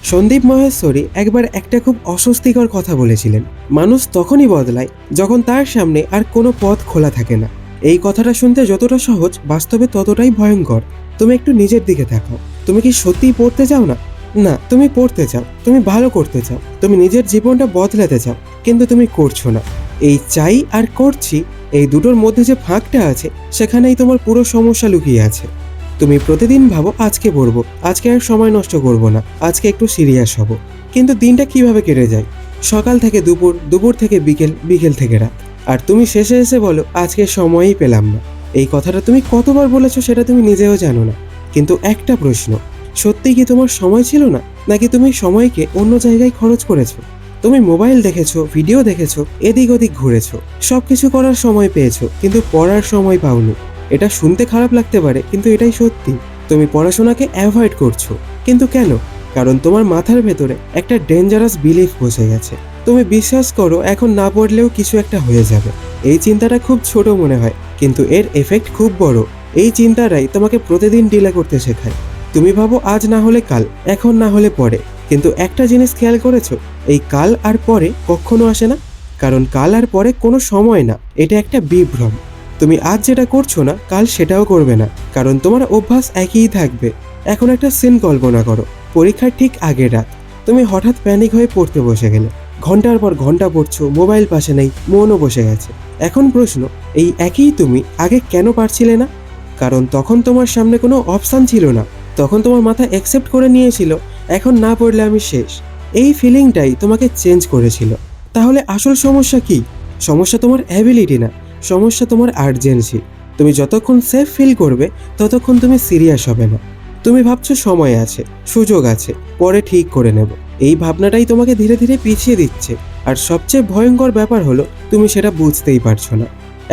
সন্দীপ মহেশ্বরী একবার একটা খুব অস্বস্তিকর কথা বলেছিলেন, মানুষ তখনই বদলায় যখন তার সামনে আর কোনো পথ খোলা থাকে না। এই কথাটা শুনতে যতটা সহজ, বাস্তবে ততটাই ভয়ঙ্কর। তুমি একটু নিজের দিকে তাকাও। তুমি কি সত্যিই পড়তে চাও না? না, তুমি পড়তে চাও, তুমি ভালো করতে চাও, তুমি নিজের জীবনটা বদলাতে চাও, কিন্তু তুমি করছো না। এই চাই আর করছি, এই দুটোর মধ্যে যে ফাঁকটা আছে, সেখানেই তোমার পুরো সমস্যা লুকিয়ে আছে। তুমি প্রতিদিন ভাবো আজকে পড়বো, আজকে আর সময় নষ্ট করব না, আজকে একটু সিরিয়াস হব। কিন্তু দিনটা কিভাবে কেটে যায়? সকাল থেকে দুপুর, দুপুর থেকে বিকেল, বিকেল থেকে রাত। আর তুমি শেষে এসে বলো আজকে সময়ই পেলাম না। এই কথাটা তুমি কতবার বলেছো সেটা তুমি নিজেও জানো না। কিন্তু একটা প্রশ্ন, সত্যি কি তোমার সময় ছিল না, নাকি তুমি সময়কে অন্য জায়গায় খরচ করেছো? তুমি মোবাইল দেখেছো, ভিডিও দেখেছো, এদিক ওদিক ঘুরেছো, সবকিছু করার সময় পেয়েছো, কিন্তু পড়ার সময় পাওনি। এটা শুনতে খারাপ লাগতে পারে, কিন্তু এটাই সত্যি। তুমি পড়াশোনাকে অ্যাভয়েড করছো, কিন্তু কেন? কারণ তোমার মাথার ভেতরে একটা ডেঞ্জারাস বিলিফ বসে গেছে। তুমি বিশ্বাস করো এখন না পড়লেও কিছু একটা হয়ে যাবে। এই চিন্তাটা খুব ছোট মনে হয়, কিন্তু এর এফেক্ট খুব বড়। এই চিন্তাটাই তোমাকে প্রতিদিন ডিলে করতে শেখায়। তুমি ভাবো আজ না হলে কাল, এখন না হলে পরে। কিন্তু একটা জিনিস খেয়াল করেছো, এই কাল আর পরে কখনো আসে না। কারণ কাল আর পরে কোনো সময় না, এটা একটা বিভ্রম। তুমি আজ যেটা করছো না, কাল সেটাও করবে না, কারণ তোমার অভ্যাস একই থাকবে। এখন একটা সিন কল্পনা করো, পরীক্ষার ঠিক আগের রাত। তুমি হঠাৎ প্যানিক হয়ে পড়তে বসে গেলে, ঘন্টার পর ঘন্টা পড়ছো, মোবাইল পাশে নেই, মনও বসে গেছে। এখন প্রশ্ন, এই একই তুমি আগে কেন পারছিলে না? কারণ তখন তোমার সামনে কোনো অপশান ছিল না। তখন তোমার মাথা অ্যাকসেপ্ট করে নিয়েছিল এখন না পড়লে আমি শেষ। এই ফিলিংটাই তোমাকে চেঞ্জ করেছিল। তাহলে আসল সমস্যা কি? সমস্যা তোমার অ্যাবিলিটি না, সমস্যা তোমার আর্জেন্সি। তুমি যতক্ষণ সেফ ফিল করবে, ততক্ষণ তুমি সিরিয়াস হবে না। তুমি ভাবছো সময় আছে, সুযোগ আছে, পরে ঠিক করে নেব। এই ভাবনাটাই তোমাকে ধীরে ধীরে পিছিয়ে দিচ্ছে। আর সবচেয়ে ভয়ঙ্কর ব্যাপার হলো তুমি সেটা বুঝতেই পারছো না।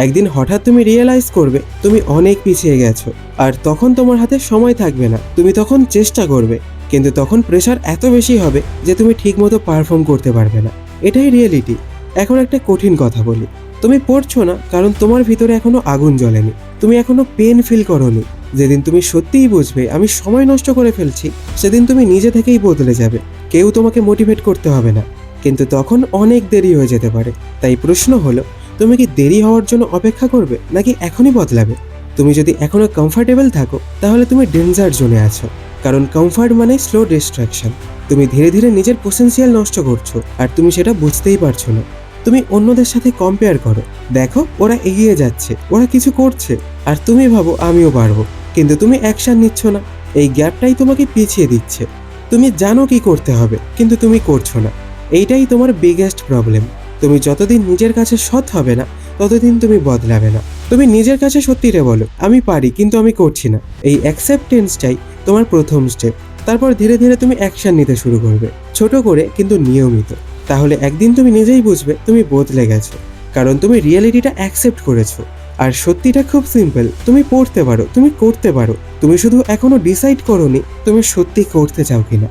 একদিন হঠাৎ তুমি রিয়েলাইজ করবে তুমি অনেক পিছিয়ে গেছো, আর তখন তোমার হাতে সময় থাকবে না। তুমি তখন চেষ্টা করবে, কিন্তু তখন প্রেশার এত বেশি হবে যে তুমি ঠিকমতো পারফর্ম করতে পারবে না। এটাই রিয়েলিটি। এখন একটা কঠিন কথা বলি, তুমি পড়ছো না কারণ তোমার ভিতরে এখনো আগুন জ্বলেনি। তুমি এখনো পেন ফিল করোনি। যেদিন তুমি সত্যিই বুঝবে আমি সময় নষ্ট করে ফেলছি, সেদিন তুমি নিজে থেকেই বদলে যাবে। কেউ তোমাকে মোটিভেট করতে হবে না। কিন্তু তখন অনেক দেরি হয়ে যেতে পারে। তাই প্রশ্ন হলো, তুমি কি দেরি হওয়ার জন্য অপেক্ষা করবে, নাকি এখনই বদলাবে? তুমি যদি এখনো কমফর্টেবল থাকো, তাহলে তুমি ডেঞ্জার জোনে আছো। কারণ কমফর্ট মানে স্লো ডিস্ট্রাকশন। তুমি ধীরে ধীরে নিজের পোটেনশিয়াল নষ্ট করছো, আর তুমি সেটা বুঝতেই পারছো না। তুমি অন্যদের সাথে কম্পেয়ার করো, দেখো ওরা এগিয়ে যাচ্ছে, ওরা কিছু করছে, আর তুমি ভাবো আমিও পারবো। কিন্তু তুমি অ্যাকশন নিচ্ছ না। এই গ্যাপটাই তোমাকে পিছিয়ে দিচ্ছে। তুমি জানো কি করতে হবে, কিন্তু তুমি করছো না। এইটাই তোমার বিগেস্ট প্রবলেম। তুমি যতদিন নিজের কাছে সৎ হবে না, ততদিন তুমি বদলাবে না। তুমি নিজের কাছে সত্যিটা বলো, আমি পারি কিন্তু আমি করছি না। এই অ্যাকসেপ্টেন্সটাই তোমার প্রথম স্টেপ। তারপর ধীরে ধীরে তুমি অ্যাকশন নিতে শুরু করবে, ছোট করে কিন্তু নিয়মিত। তাহলে একদিন তুমি নিজেই বুঝবে তুমি বদলে গেছো, কারণ তুমি রিয়েলিটিটা অ্যাকসেপ্ট করেছো। আর সত্যিটা খুব সিম্পল, তুমি পড়তে পারো, তুমি করতে পারো। তুমি শুধু এখনো ডিসাইড করোনি তুমি সত্যি করতে চাও কিনা।